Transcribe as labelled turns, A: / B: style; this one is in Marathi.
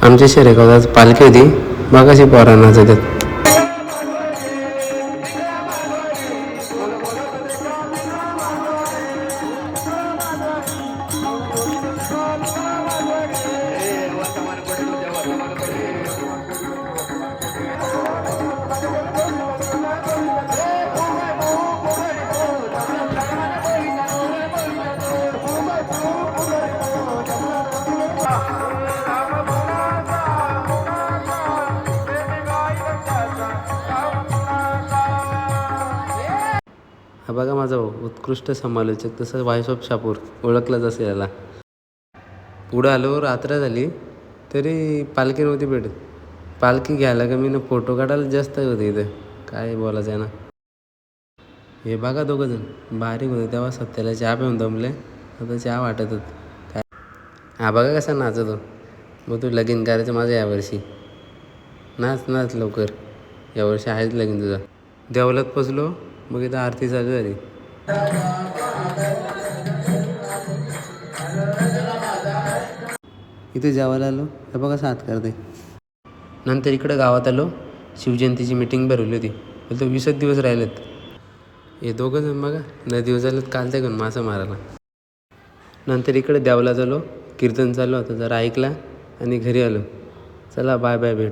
A: आमच्या शेरेगावात पालखी होती, मगाशी पोरांना नाचतात. हा बघा माझा भाऊ, उत्कृष्ट समालोचक, तसं व्हॉइस ऑफ शापूर ओळखलाच असेल याला. पुढं आलो, रात्र झाली तरी पालखी नव्हती भेटत. पालखी घ्यायला कमी ना, फोटो काढायला जास्त होते इथं. काय बोलायचं आहे ना. हे बघा दोघं जण बारीक होते तेव्हा सत्याला चहा पिऊन दमले, आता चहा वाटत काय. हा बघा कसा नाचतो. मग तू लगीन करायचं माझं यावर्षी. नाच नाच लवकर, यावर्षी आहेच लगीन तुझा. देवलात पोचलो, मग इथं आरती चालू झाली. इथे जेवायला आलो, हे बघा साथ करते. नंतर इकडं गावात आलो, शिवजयंतीची मीटिंग भरवली होती, तर 20 दिवस राहिलेत. हे दोघं जण बघा नदीवर झालेत काल ते घेऊन मासा मारायला. नंतर इकडे देवला आलो, कीर्तन चालू होतं, जरा ऐकला आणि घरी आलो. चला बाय बाय, भेटू.